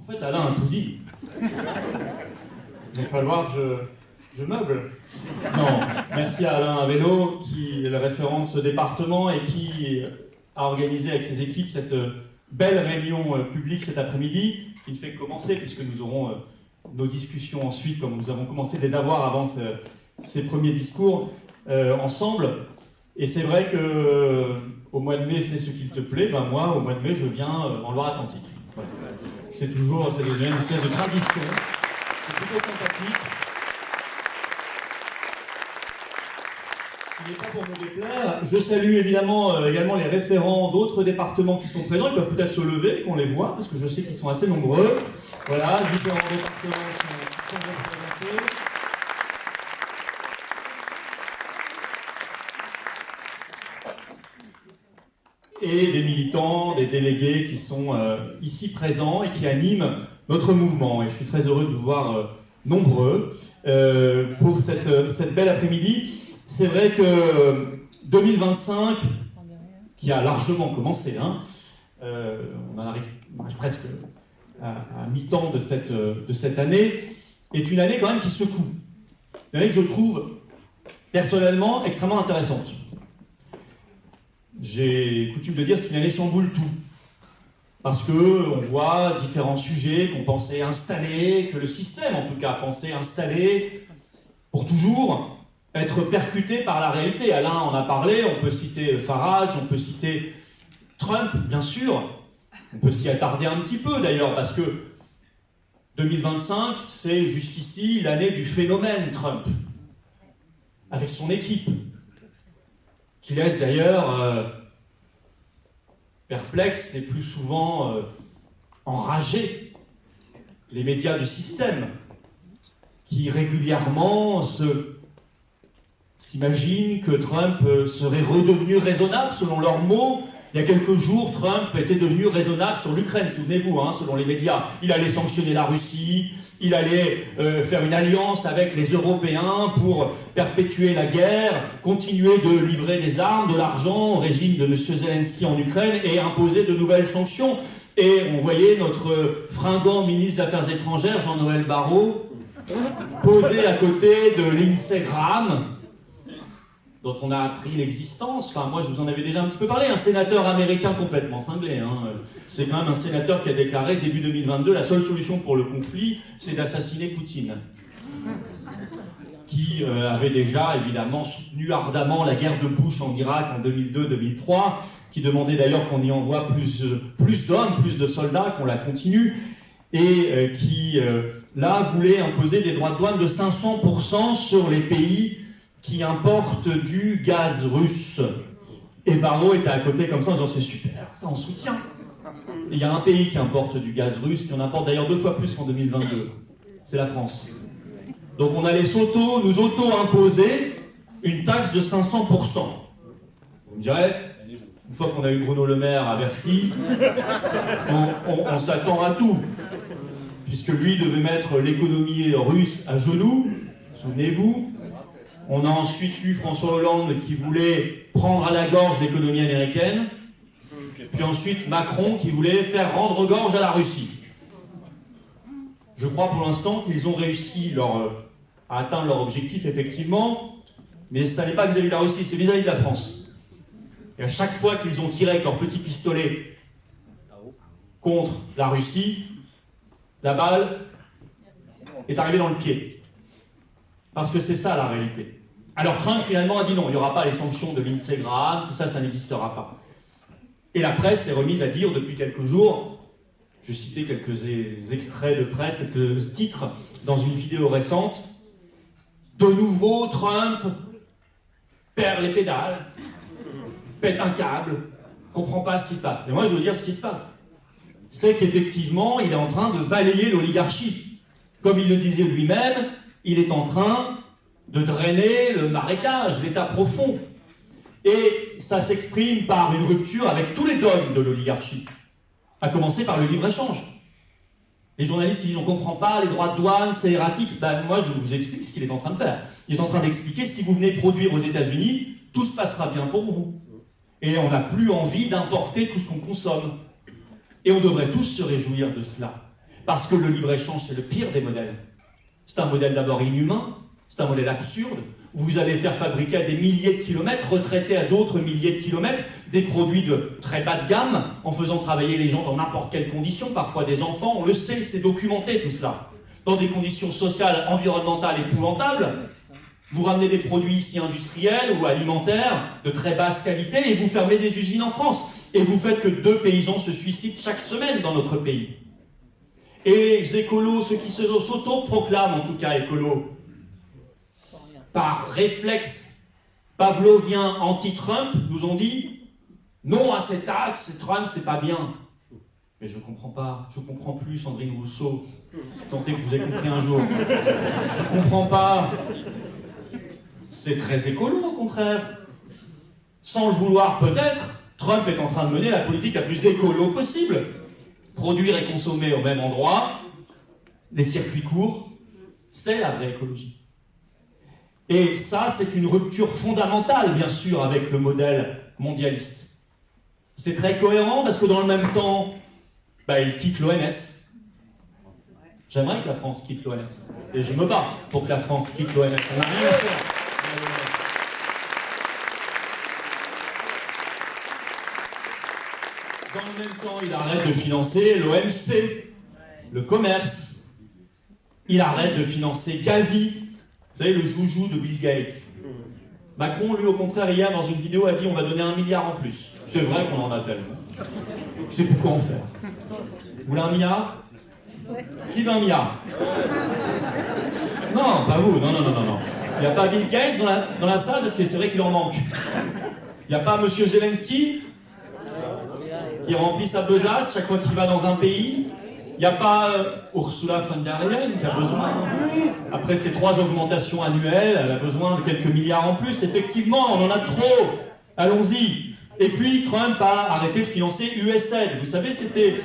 En fait, Alain a tout dit. Il va falloir que je meuble. Non, merci à Alain Aveno, qui est le référent de ce département et qui a organisé avec ses équipes cette belle réunion publique cet après-midi, qui ne fait que commencer, puisque nous aurons nos discussions ensuite, comme nous avons commencé de les avoir avant ces premiers discours ensemble. Et c'est vrai que au mois de mai, fais ce qu'il te plaît. Ben moi, au mois de mai, je viens en Loire-Atlantique. Voilà. C'est devenu une espèce de tradition. C'est plutôt sympathique. Il n'est pas pour me déplaire. Je salue évidemment également les référents d'autres départements qui sont présents. Ils peuvent peut-être se lever, qu'on les voit, parce que je sais qu'ils sont assez nombreux. Voilà, différents départements sont représentés. Et des militants, des délégués qui sont ici présents et qui animent notre mouvement. Et je suis très heureux de vous voir nombreux pour cette belle après-midi. C'est vrai que 2025, qui a largement commencé, hein, on arrive presque à mi-temps de cette année, est une année quand même qui secoue. Une année que je trouve personnellement extrêmement intéressante. J'ai coutume de dire que c'est une année chamboule tout. Parce qu'on voit différents sujets qu'on pensait installés, que le système en tout cas pensait installés pour toujours être percutés par la réalité. Alain en a parlé, on peut citer Farage, on peut citer Trump, bien sûr. On peut s'y attarder un petit peu d'ailleurs, parce que 2025, c'est jusqu'ici l'année du phénomène Trump, avec son équipe, qui laisse d'ailleurs perplexe et plus souvent enragé les médias du système, qui régulièrement s'imaginent que Trump serait redevenu raisonnable, selon leurs mots. Il y a quelques jours, Trump était devenu raisonnable sur l'Ukraine, souvenez-vous, hein, selon les médias. Il allait sanctionner la Russie, il allait faire une alliance avec les Européens pour perpétuer la guerre, continuer de livrer des armes, de l'argent au régime de M. Zelensky en Ukraine et imposer de nouvelles sanctions. Et on voyait notre fringant ministre des Affaires étrangères, Jean-Noël Barrot, posé à côté de Lindsey Graham, dont on a appris l'existence. Enfin, moi, je vous en avais déjà un petit peu parlé. Un sénateur américain complètement cinglé. Hein. C'est quand même un sénateur qui a déclaré, début 2022, la seule solution pour le conflit, c'est d'assassiner Poutine. Qui avait déjà, évidemment, soutenu ardemment la guerre de Bush en Irak en 2002-2003, qui demandait d'ailleurs qu'on y envoie plus d'hommes, plus de soldats, qu'on la continue, et qui, là, voulait imposer des droits de douane de 500% sur les pays qui importe du gaz russe. Et Barrot était à côté comme ça en disant c'est super, ça on soutient. Il y a un pays qui importe du gaz russe, qui en importe d'ailleurs 2 fois plus qu'en 2022. C'est la France. Donc on allait nous auto-imposer une taxe de 500%. Vous me direz, une fois qu'on a eu Bruno Le Maire à Bercy, on s'attend à tout. Puisque lui devait mettre l'économie russe à genoux, souvenez-vous. On a ensuite eu François Hollande qui voulait prendre à la gorge l'économie américaine, puis ensuite Macron qui voulait faire rendre gorge à la Russie. Je crois pour l'instant qu'ils ont réussi à atteindre leur objectif, effectivement, mais ça n'est pas vis-à-vis de la Russie, c'est vis-à-vis de la France. Et à chaque fois qu'ils ont tiré avec leur petit pistolet contre la Russie, la balle est arrivée dans le pied. Parce que c'est ça la réalité. Alors Trump finalement a dit non, il n'y aura pas les sanctions de Lindsey Graham, tout ça, ça n'existera pas. Et la presse s'est remise à dire depuis quelques jours, je citais quelques extraits de presse, quelques titres dans une vidéo récente, de nouveau Trump perd les pédales, pète un câble, comprend pas ce qui se passe. Mais moi je veux dire ce qui se passe. C'est qu'effectivement il est en train de balayer l'oligarchie. Comme il le disait lui-même, il est en train de drainer le marécage, l'état profond. Et ça s'exprime par une rupture avec tous les dogmes de l'oligarchie, à commencer par le libre-échange. Les journalistes qui disent on ne comprend pas, les droits de douane, c'est erratique. Ben, moi, je vous explique ce qu'il est en train de faire. Il est en train d'expliquer si vous venez produire aux États-Unis, tout se passera bien pour vous. Et on n'a plus envie d'importer tout ce qu'on consomme. Et on devrait tous se réjouir de cela. Parce que le libre-échange, c'est le pire des modèles. C'est un modèle d'abord inhumain, c'est un modèle absurde. Vous allez faire fabriquer à des milliers de kilomètres, retraiter à d'autres milliers de kilomètres, des produits de très bas de gamme, en faisant travailler les gens dans n'importe quelles conditions, parfois des enfants, on le sait, c'est documenté tout cela. Dans des conditions sociales, environnementales épouvantables, vous ramenez des produits ici industriels ou alimentaires de très basse qualité et vous fermez des usines en France. Et vous faites que 2 paysans se suicident chaque semaine dans notre pays. Et les écolos, ceux qui s'auto-proclament en tout cas écolos, par réflexe pavlovien anti-Trump, nous ont dit non à ces taxes, Trump c'est pas bien. Mais je comprends pas, je comprends plus Sandrine Rousseau, c'est tenté que je vous ai compris un jour. Je comprends pas. C'est très écolo au contraire. Sans le vouloir peut-être, Trump est en train de mener la politique la plus écolo possible. Produire et consommer au même endroit, les circuits courts, c'est la vraie écologie. Et ça, c'est une rupture fondamentale, bien sûr, avec le modèle mondialiste. C'est très cohérent parce que dans le même temps, il quitte l'OMS. J'aimerais que la France quitte l'OMS. Et je me bats pour que la France quitte l'OMS. On n'a rien à faire. Dans le même temps, il arrête de financer l'OMC, le commerce. Il arrête de financer Gavi. Vous savez, le joujou de Bill Gates. Macron, lui, au contraire, hier, dans une vidéo, a dit on va donner 1 milliard en plus. C'est vrai qu'on en a tellement. C'est pourquoi en faire. Vous voulez 1 milliard? Qui veut 1 milliard? Non, pas vous. Non. Il n'y a pas Bill Gates dans la salle, parce que c'est vrai qu'il en manque. Il n'y a pas Monsieur Zelensky qui remplit sa besace chaque fois qu'il va dans un pays. Il n'y a pas Ursula von der Leyen qui a besoin, après ces 3 augmentations annuelles, elle a besoin de quelques milliards en plus. Effectivement, on en a trop. Allons-y. Et puis, Trump a arrêté de financer USAID. Vous savez, c'était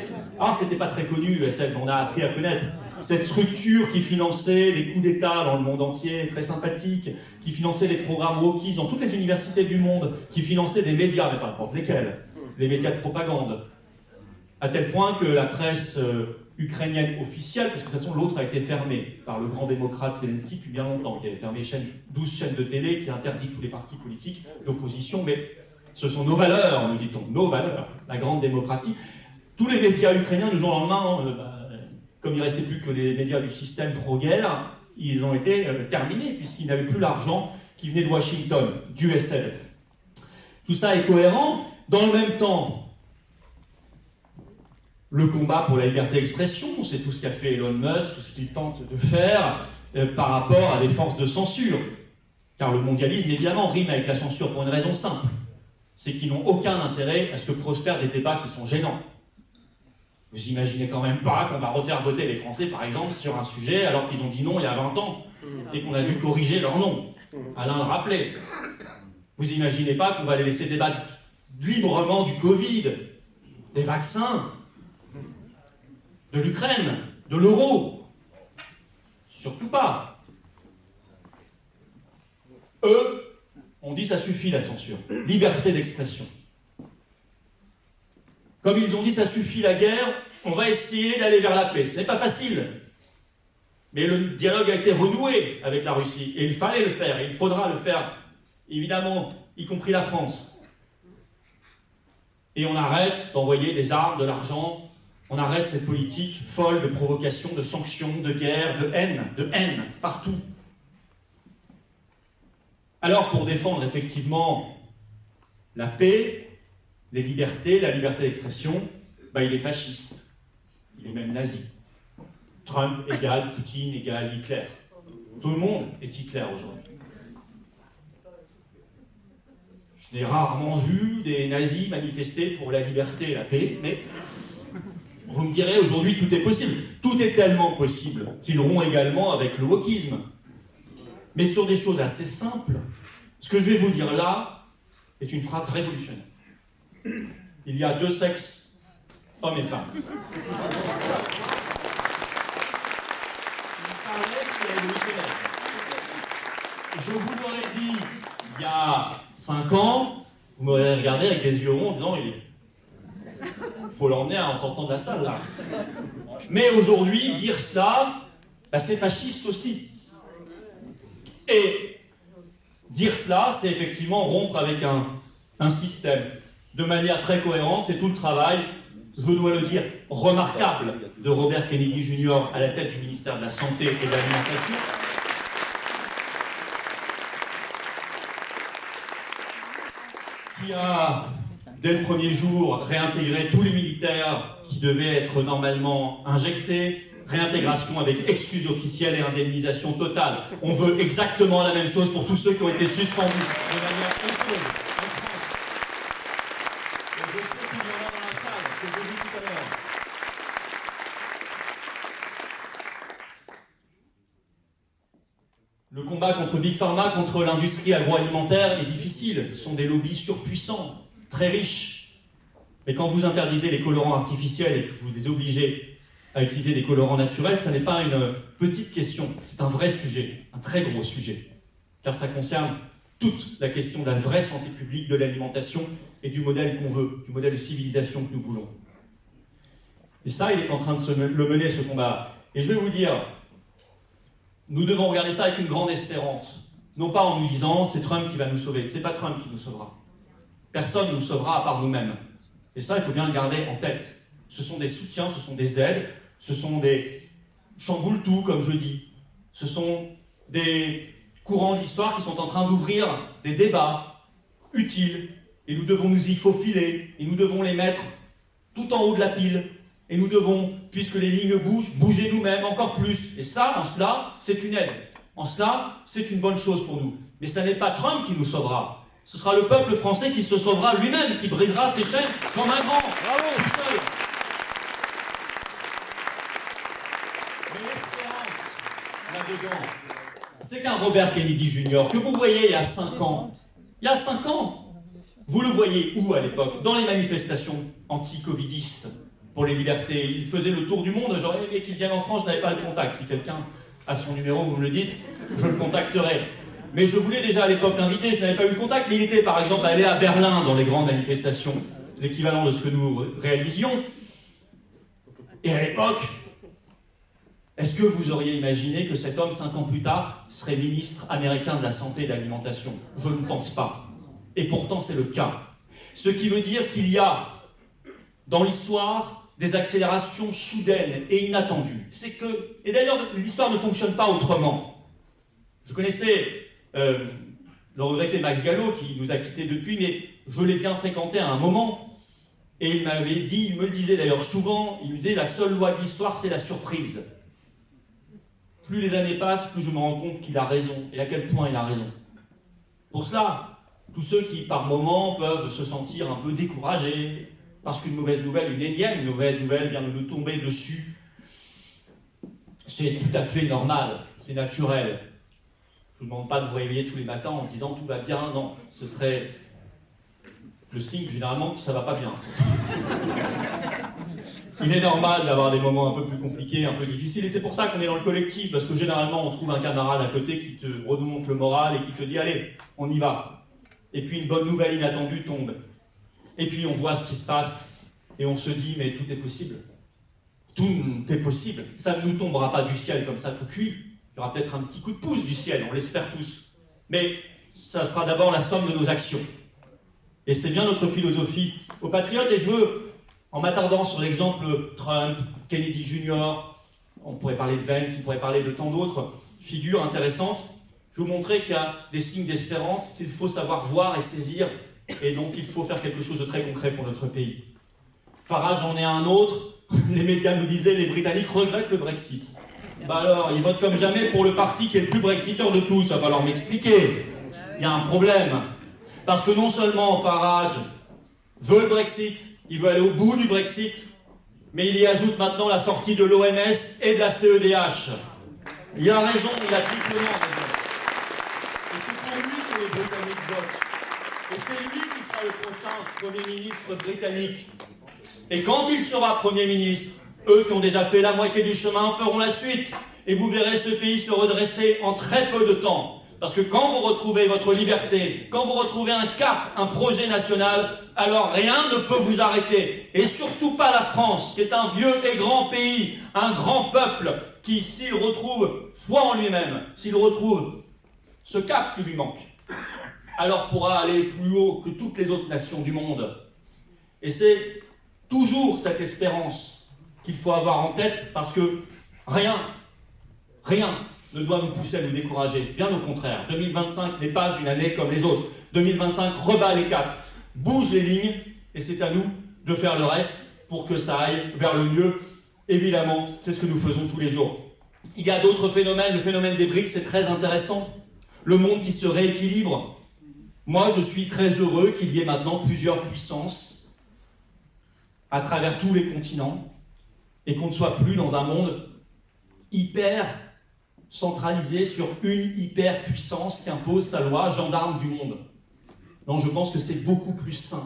pas très connu, USAID, on a appris à connaître. Cette structure qui finançait des coups d'État dans le monde entier, très sympathique, qui finançait des programmes wokistes dans toutes les universités du monde, qui finançait des médias, mais pas n'importe lesquels, les médias de propagande. À tel point que la presse ukrainienne officielle, parce que de toute façon l'autre a été fermée par le grand démocrate Zelensky depuis bien longtemps, qui avait fermé 12 chaînes de télé, qui a interdit tous les partis politiques d'opposition, mais ce sont nos valeurs, nous dit-on, nos valeurs, la grande démocratie. Tous les médias ukrainiens, du jour au lendemain, comme il ne restait plus que les médias du système pro-guerre, ils ont été terminés, puisqu'ils n'avaient plus l'argent qui venait de Washington, d'USAID. Tout ça est cohérent. Dans le même temps, le combat pour la liberté d'expression, c'est tout ce qu'a fait Elon Musk, tout ce qu'il tente de faire par rapport à des forces de censure. Car le mondialisme, évidemment, rime avec la censure pour une raison simple. C'est qu'ils n'ont aucun intérêt à ce que prospèrent des débats qui sont gênants. Vous imaginez quand même pas qu'on va refaire voter les Français, par exemple, sur un sujet alors qu'ils ont dit non il y a 20 ans et qu'on a dû corriger leur nom. Alain le rappelait. Vous imaginez pas qu'on va les laisser débattre librement du Covid, des vaccins, de l'Ukraine, de l'euro. Surtout pas. Eux, on dit ça suffit la censure. Liberté d'expression. Comme ils ont dit ça suffit la guerre, on va essayer d'aller vers la paix. Ce n'est pas facile. Mais le dialogue a été renoué avec la Russie. Et il fallait le faire. Et il faudra le faire, évidemment, y compris la France. Et on arrête d'envoyer des armes, de l'argent. On arrête cette politique folle de provocation, de sanctions, de guerre, de haine, partout. Alors, pour défendre effectivement la paix, les libertés, la liberté d'expression, il est fasciste. Il est même nazi. Trump égale Poutine égale Hitler. Tout le monde est Hitler aujourd'hui. Je n'ai rarement vu des nazis manifester pour la liberté et la paix, mais vous me direz, aujourd'hui, tout est possible. Tout est tellement possible qu'ils rompt également avec le wokisme. Mais sur des choses assez simples, ce que je vais vous dire là est une phrase révolutionnaire. Il y a 2 sexes, hommes et femmes. Je vous l'aurais dit il y a 5 ans, vous m'aurez regardé avec des yeux ronds en disant il faut l'emmener en sortant de la salle là. Mais aujourd'hui, dire cela, c'est fasciste aussi. Et dire cela, c'est effectivement rompre avec un système. De manière très cohérente, c'est tout le travail, je dois le dire, remarquable de Robert Kennedy Jr. à la tête du ministère de la Santé et de l'Alimentation. Qui a, dès le premier jour, réintégré tous les militaires qui devaient être normalement injectés, réintégration avec excuse officielle et indemnisation totale. On veut exactement la même chose pour tous ceux qui ont été suspendus de manière honteuse en France. Et je sais qu'il y en a dans la salle, que j'ai vu tout à l'heure. Le combat contre Big Pharma, contre l'industrie agroalimentaire est difficile. Ce sont des lobbies surpuissants, très riches. Mais quand vous interdisez les colorants artificiels et que vous les obligez à utiliser des colorants naturels, ça n'est pas une petite question, c'est un vrai sujet, un très gros sujet. Car ça concerne toute la question de la vraie santé publique, de l'alimentation et du modèle qu'on veut, du modèle de civilisation que nous voulons. Et ça, il est en train de le mener, ce combat. Et je vais vous dire, nous devons regarder ça avec une grande espérance. Non pas en nous disant, c'est Trump qui va nous sauver. C'est pas Trump qui nous sauvera. Personne ne nous sauvera à part nous-mêmes. Et ça, il faut bien le garder en tête. Ce sont des soutiens, ce sont des aides, ce sont des chamboule-tout, comme je dis. Ce sont des courants de l'histoire qui sont en train d'ouvrir des débats utiles. Et nous devons nous y faufiler. Et nous devons les mettre tout en haut de la pile. Et nous devons, puisque les lignes bougent, bouger nous-mêmes encore plus. Et ça, en cela, c'est une aide. En cela, c'est une bonne chose pour nous. Mais ce n'est pas Trump qui nous sauvera. Ce sera le peuple français qui se sauvera lui-même, qui brisera ses chaînes comme un grand. Bravo, tout seul. Mais l'espérance, là-dedans, c'est qu'un Robert Kennedy Jr., que vous voyez il y a 5 ans, vous le voyez où à l'époque? Dans les manifestations anti-covidistes pour les libertés. Il faisait le tour du monde, j'aurais aimé qu'il vienne en France, je n'avais pas le contact. Si quelqu'un a son numéro, vous me le dites, je le contacterai. Mais je voulais déjà à l'époque l'inviter, je n'avais pas eu le contact, mais il était par exemple allé à Berlin dans les grandes manifestations, l'équivalent de ce que nous réalisions. Et à l'époque, est-ce que vous auriez imaginé que cet homme, 5 ans plus tard, serait ministre américain de la Santé et de l'Alimentation? Je ne pense pas. Et pourtant, c'est le cas. Ce qui veut dire qu'il y a, dans l'histoire, des accélérations soudaines et inattendues. C'est que, et d'ailleurs, l'histoire ne fonctionne pas autrement. Je connaissais le regretté Max Gallo, qui nous a quittés depuis, mais je l'ai bien fréquenté à un moment, et il m'avait dit, il me le disait d'ailleurs souvent, il me disait, la seule loi de l'histoire, c'est la surprise. Plus les années passent, plus je me rends compte qu'il a raison, et à quel point il a raison. Pour cela, tous ceux qui, par moments, peuvent se sentir un peu découragés, parce qu'une mauvaise nouvelle, une énième mauvaise nouvelle vient de nous tomber dessus, c'est tout à fait normal, c'est naturel. Je ne vous demande pas de vous réveiller tous les matins en disant tout va bien, non, ce serait le signe généralement que ça ne va pas bien. Il est normal d'avoir des moments un peu plus compliqués, un peu difficiles, et c'est pour ça qu'on est dans le collectif, parce que généralement on trouve un camarade à côté qui te remonte le moral et qui te dit allez, on y va. Et puis une bonne nouvelle inattendue tombe. Et puis on voit ce qui se passe, et on se dit mais tout est possible. Tout est possible. Ça ne nous tombera pas du ciel comme ça tout cuit. Il y aura peut-être un petit coup de pouce du ciel, on l'espère tous. Mais ça sera d'abord la somme de nos actions. Et c'est bien notre philosophie aux Patriotes, et je veux, en m'attardant sur l'exemple Trump, Kennedy Jr., on pourrait parler de Vance, on pourrait parler de tant d'autres figures intéressantes, je vais vous montrer qu'il y a des signes d'espérance qu'il faut savoir voir et saisir, et dont il faut faire quelque chose de très concret pour notre pays. Farage en est un autre. Les médias nous disaient les Britanniques regrettent le Brexit. Bah alors, ils votent comme jamais pour le parti qui est le plus brexiteur de tous. Ça va falloir m'expliquer. Il y a un problème. Parce que non seulement Farage veut le Brexit, il veut aller au bout du Brexit, mais il y ajoute maintenant la sortie de l'OMS et de la CEDH. Il a raison, il a triplement raison. Et c'est pour lui que les Britanniques votent. Et c'est lui qui sera le prochain Premier ministre britannique. Et quand il sera Premier ministre, eux qui ont déjà fait la moitié du chemin feront la suite. Et vous verrez ce pays se redresser en très peu de temps. Parce que quand vous retrouvez votre liberté, quand vous retrouvez un cap, un projet national, alors rien ne peut vous arrêter. Et surtout pas la France, qui est un vieux et grand pays, un grand peuple, qui, s'il retrouve foi en lui-même, s'il retrouve ce cap qui lui manque, alors pourra aller plus haut que toutes les autres nations du monde. Et c'est toujours cette espérance qu'il faut avoir en tête, parce que rien ne doit nous pousser à nous décourager. Bien au contraire, 2025 n'est pas une année comme les autres. 2025 rebat les cartes, bouge les lignes, et c'est à nous de faire le reste pour que ça aille vers le mieux. Évidemment, c'est ce que nous faisons tous les jours. Il y a d'autres phénomènes. Le phénomène des BRICS, c'est très intéressant. Le monde qui se rééquilibre. Moi, je suis très heureux qu'il y ait maintenant plusieurs puissances à travers tous les continents et qu'on ne soit plus dans un monde hyper centralisé sur une hyper-puissance qui impose sa loi, gendarme du monde. Non, je pense que c'est beaucoup plus sain.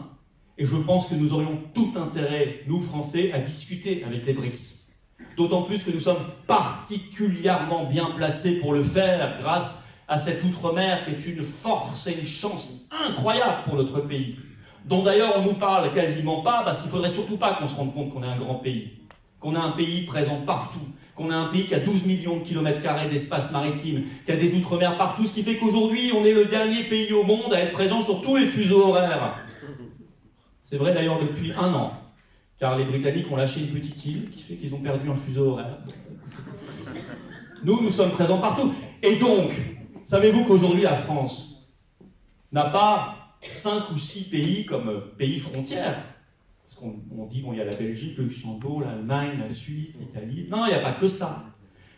Et je pense que nous aurions tout intérêt, nous Français, à discuter avec les BRICS. D'autant plus que nous sommes particulièrement bien placés pour le faire grâce à cette outre-mer qui est une force et une chance incroyable pour notre pays, dont d'ailleurs on ne nous parle quasiment pas, parce qu'il ne faudrait surtout pas qu'on se rende compte qu'on est un grand pays, qu'on a un pays présent partout, qu'on a un pays qui a 12 millions de kilomètres carrés d'espace maritime, qui a des outre-mer partout, ce qui fait qu'aujourd'hui on est le dernier pays au monde à être présent sur tous les fuseaux horaires. C'est vrai d'ailleurs depuis 1 an, car les Britanniques ont lâché une petite île qui fait qu'ils ont perdu un fuseau horaire. Nous sommes présents partout. Et donc, savez-vous qu'aujourd'hui la France n'a pas 5 ou 6 pays comme pays frontières? Parce qu'on dit, bon, il y a la Belgique, le Luxembourg, l'Allemagne, la Suisse, l'Italie. Non, il n'y a pas que ça.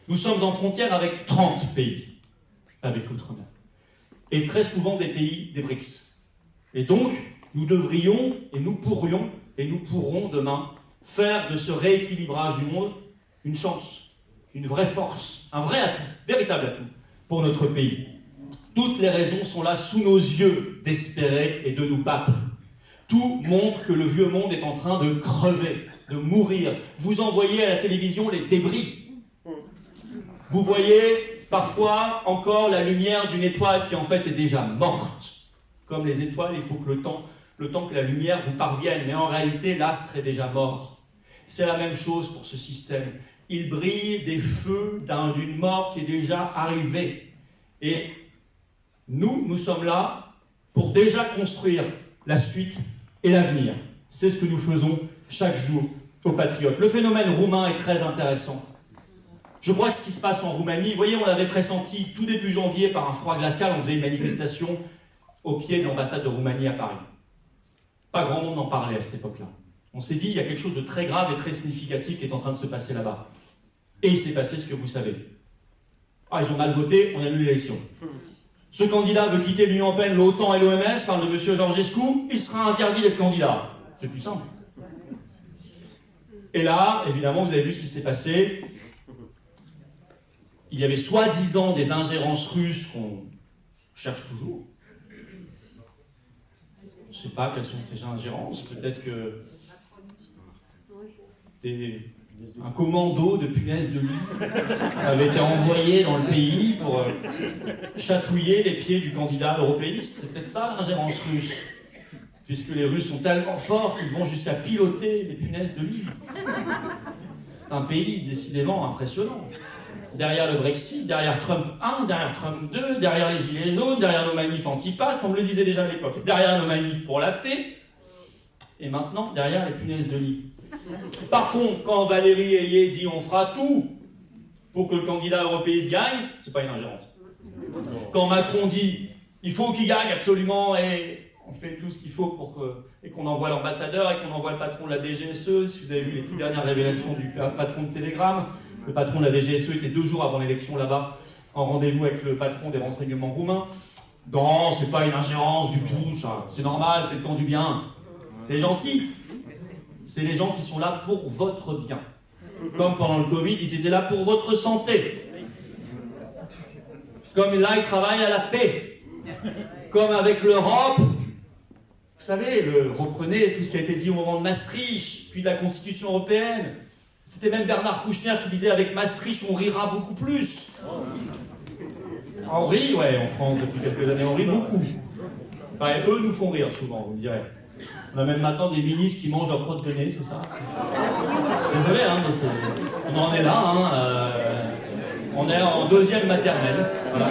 Nous sommes en frontière avec 30 pays, avec l'outre-mer. Et très souvent des pays des BRICS. Et donc, nous devrions, et nous pourrions, et nous pourrons demain, faire de ce rééquilibrage du monde une chance, une vraie force, un vrai atout, véritable atout pour notre pays. Toutes les raisons sont là sous nos yeux d'espérer et de nous battre. Tout montre que le vieux monde est en train de crever, de mourir. Vous en voyez à la télévision les débris. Vous voyez parfois encore la lumière d'une étoile qui en fait est déjà morte. Comme les étoiles, il faut que le temps que la lumière vous parvienne. Mais en réalité, l'astre est déjà mort. C'est la même chose pour ce système. Il brille des feux d'une mort qui est déjà arrivée. Et nous sommes là pour déjà construire la suite et l'avenir. C'est ce que nous faisons chaque jour aux Patriotes. Le phénomène roumain est très intéressant. Je crois que ce qui se passe en Roumanie, vous voyez, on l'avait pressenti tout début janvier par un froid glacial, on faisait une manifestation au pied de l'ambassade de Roumanie à Paris. Pas grand monde en parlait à cette époque-là. On s'est dit, il y a quelque chose de très grave et très significatif qui est en train de se passer là-bas. Et il s'est passé ce que vous savez. Ah, ils ont mal voté, on annule l'élection. Ce candidat veut quitter l'Union européenne, l'OTAN et l'OMS, parle de M. Georgescu, il sera interdit d'être candidat. C'est plus simple. Et là, évidemment, vous avez vu ce qui s'est passé. Il y avait soi-disant des ingérences russes qu'on cherche toujours. Je ne sais pas quelles sont ces ingérences. Peut-être que un commando de punaises de lit avait été envoyé dans le pays pour chatouiller les pieds du candidat européiste. C'est peut-être ça l'ingérence russe. Puisque les Russes sont tellement forts qu'ils vont jusqu'à piloter les punaises de lit. C'est un pays décidément impressionnant. Derrière le Brexit, derrière Trump 1, derrière Trump 2, derrière les gilets jaunes, derrière nos manifs anti-pass, on me le disait déjà à l'époque, derrière nos manifs pour la paix, et maintenant derrière les punaises de lit. Par contre, quand Valérie Ayé dit on fera tout pour que le candidat européiste gagne, c'est pas une ingérence. Quand Macron dit il faut qu'il gagne absolument et on fait tout ce qu'il faut pour et qu'on envoie l'ambassadeur et qu'on envoie le patron de la DGSE, si vous avez vu les toutes dernières révélations du patron de Telegram, le patron de la DGSE était 2 jours avant l'élection là-bas, en rendez-vous avec le patron des renseignements roumains. Non, c'est pas une ingérence du tout, ça. C'est normal, c'est le temps du bien. C'est gentil. C'est les gens qui sont là pour votre bien. Comme pendant le Covid, ils étaient là pour votre santé. Comme là, ils travaillent à la paix. Comme avec l'Europe. Vous savez, reprenez tout ce qui a été dit au moment de Maastricht, puis de la Constitution européenne. C'était même Bernard Kouchner qui disait « Avec Maastricht, on rira beaucoup plus ». On rit, ouais, en France, depuis quelques années, on rit beaucoup. Enfin, eux nous font rire souvent, vous me direz. On a même maintenant des ministres qui mangent leur crotte de nez, c'est ça? Désolé, hein, mais on en est là, hein. On est en deuxième maternelle, voilà.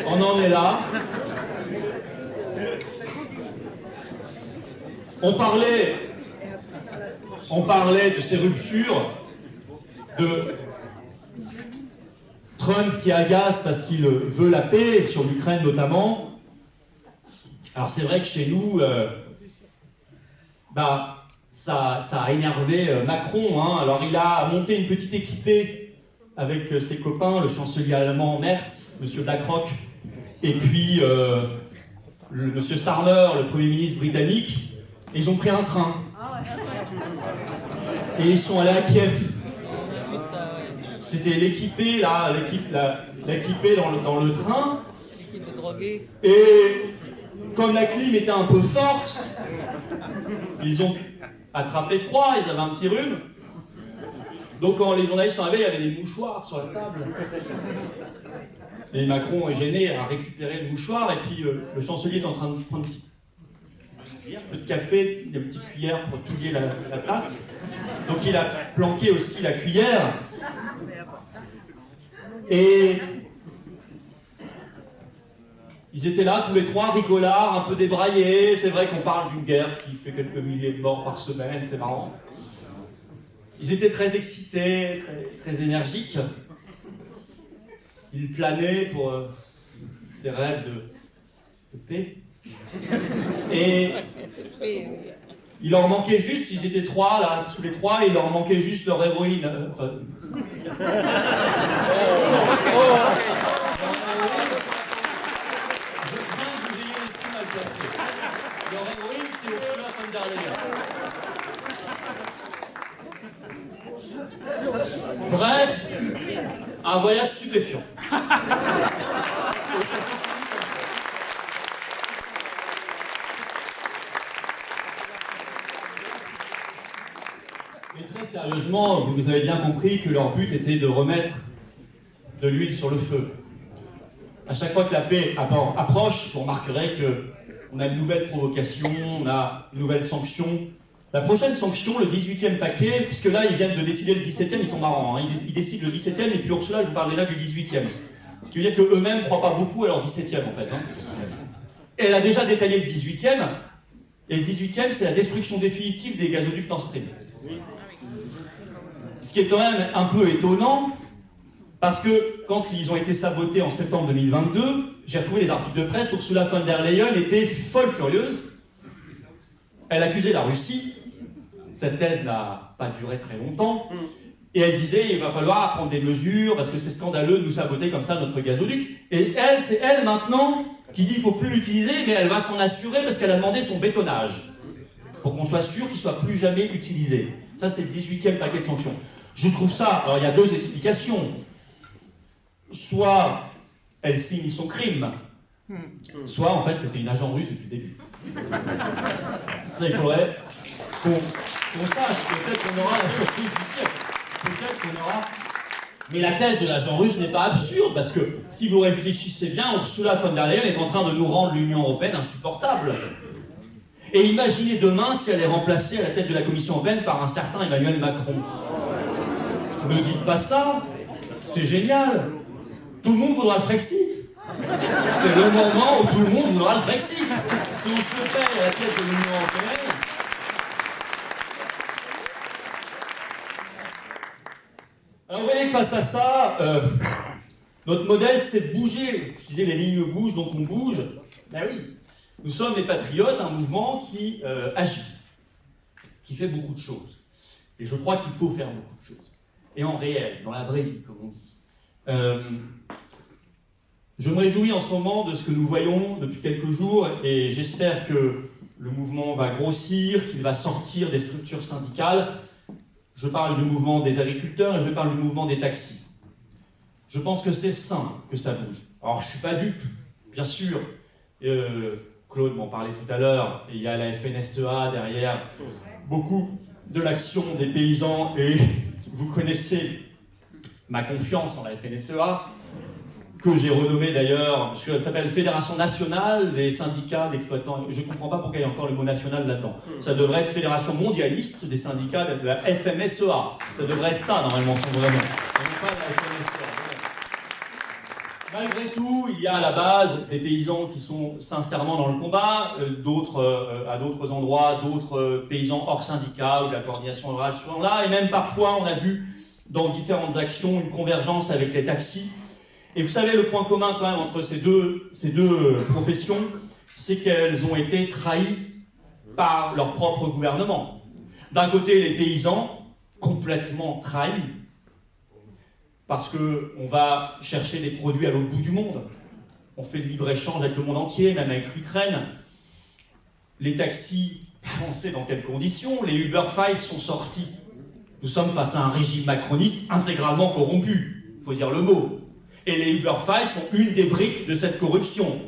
On en est là. On parlait de ces ruptures, de Trump qui agace parce qu'il veut la paix, sur l'Ukraine notamment. Alors c'est vrai que chez nous, ça a énervé Macron, hein. Alors il a monté une petite équipée avec ses copains, le chancelier allemand Merz, monsieur Blackrock, et puis monsieur Starmer, le Premier ministre britannique. Et ils ont pris un train. Et ils sont allés à Kiev. C'était l'équipé, là, l'équipé dans le train. Et comme la clim était un peu forte, ils ont attrapé froid, ils avaient un petit rhume. Donc quand les journalistes sont arrivés, il y avait des mouchoirs sur la table. Et Macron est gêné à récupérer le mouchoir, et puis le chancelier est en train de prendre un peu de café, des petites cuillères pour touiller la tasse. Donc il a planqué aussi la cuillère. Et ils étaient là, tous les trois, rigolards, un peu débraillés. C'est vrai qu'on parle d'une guerre qui fait quelques milliers de morts par semaine, c'est marrant. Ils étaient très excités, très énergiques. Ils planaient pour ces rêves de paix. Et il leur manquait juste, ils étaient trois là, tous les trois, il leur manquait juste leur héroïne. Enfin... Je crains que vous ayez l'esprit mal placé. Leur héroïne, c'est Ursula von der Leyen. Bref, un voyage stupéfiant. Mais très sérieusement, vous avez bien compris que leur but était de remettre de l'huile sur le feu. À chaque fois que la paix approche, vous remarquerez qu'on a une nouvelle provocation, on a une nouvelle sanction. La prochaine sanction, le 18e paquet, puisque là ils viennent de décider le 17e, ils sont marrants, hein, ils décident le 17e et puis Ursula elle vous parle déjà du 18e. Ce qui veut dire qu'eux-mêmes ne croient pas beaucoup à leur 17e en fait. Hein. Et elle a déjà détaillé le 18e, et le 18e c'est la destruction définitive des gazoducs Nord Stream. Ce qui est quand même un peu étonnant, parce que quand ils ont été sabotés en septembre 2022, j'ai retrouvé les articles de presse, Ursula von der Leyen était folle furieuse. Elle accusait la Russie, cette thèse n'a pas duré très longtemps, et elle disait il va falloir prendre des mesures parce que c'est scandaleux de nous saboter comme ça notre gazoduc. Et elle, c'est elle maintenant qui dit qu'il ne faut plus l'utiliser, mais elle va s'en assurer parce qu'elle a demandé son bétonnage, pour qu'on soit sûr qu'il ne soit plus jamais utilisé. Ça, c'est le 18e paquet de sanctions. Je trouve ça... Alors, il y a deux explications. Soit elle signe son crime, soit, en fait, c'était une agent russe depuis le début. Ça, il faudrait qu'on sache. Peut-être qu'on aura la surprise du siècle. Peut-être qu'on aura... Mais la thèse de l'agent russe n'est pas absurde, parce que, si vous réfléchissez bien, Ursula von der Leyen est en train de nous rendre l'Union européenne insupportable. Et imaginez demain si elle est remplacée à la tête de la Commission européenne par un certain Emmanuel Macron. Ne dites pas ça, c'est génial. Tout le monde voudra le Frexit. C'est le moment où tout le monde voudra le Frexit. Si on se fait à la tête de l'Union européenne... Alors vous voyez que face à ça, notre modèle c'est de bouger. Je disais les lignes bougent, donc on bouge. Ben oui. Nous sommes les patriotes, un mouvement qui agit, qui fait beaucoup de choses. Et je crois qu'il faut faire beaucoup de choses. Et en réel, dans la vraie vie, comme on dit. Je me réjouis en ce moment de ce que nous voyons depuis quelques jours, et j'espère que le mouvement va grossir, qu'il va sortir des structures syndicales. Je parle du mouvement des agriculteurs et je parle du mouvement des taxis. Je pense que c'est sain que ça bouge. Alors je ne suis pas dupe, bien sûr. Claude m'en parlait tout à l'heure, et il y a la FNSEA derrière, beaucoup de l'action des paysans, et vous connaissez ma confiance en la FNSEA. que j'ai renommée d'ailleurs, parce qu'elle s'appelle Fédération nationale des syndicats d'exploitants. Je ne comprends pas pourquoi il y a encore le mot national là-dedans. Ça devrait être Fédération mondialiste des syndicats de la FMSEA. Ça devrait être ça, normalement, son vrai nom. Pas la FMSEA. Malgré tout, il y a à la base des paysans qui sont sincèrement dans le combat, à d'autres endroits, d'autres paysans hors syndicat ou de la coordination rurale sont là, et même parfois on a vu dans différentes actions une convergence avec les taxis. Et vous savez, le point commun quand même entre ces deux professions, c'est qu'elles ont été trahies par leur propre gouvernement. D'un côté, les paysans, complètement trahis, parce qu'on va chercher des produits à l'autre bout du monde. On fait le libre-échange avec le monde entier, même avec l'Ukraine. Les taxis, on sait dans quelles conditions, les Uber Files sont sortis. Nous sommes face à un régime macroniste intégralement corrompu, il faut dire le mot. Et les Uber Files sont une des briques de cette corruption.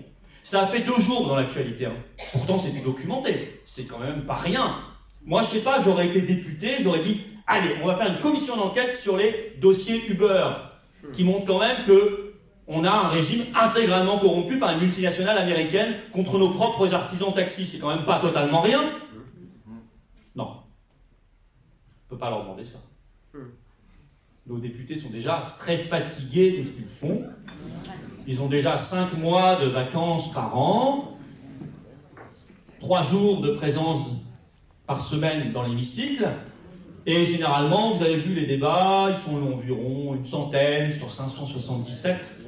Ça a fait 2 jours dans l'actualité. Hein. Pourtant, c'était documenté. C'est quand même pas rien. Moi, je sais pas, j'aurais été député, j'aurais dit « Allez, on va faire une commission d'enquête sur les dossiers Uber » qui montre quand même qu'on a un régime intégralement corrompu par une multinationale américaine contre nos propres artisans taxis. C'est quand même pas totalement rien. Non. On ne peut pas leur demander ça. Nos députés sont déjà très fatigués de ce qu'ils font. Ils ont déjà 5 mois de vacances par an, 3 jours de présence par semaine dans l'hémicycle, et généralement, vous avez vu les débats, ils sont environ une centaine sur 577.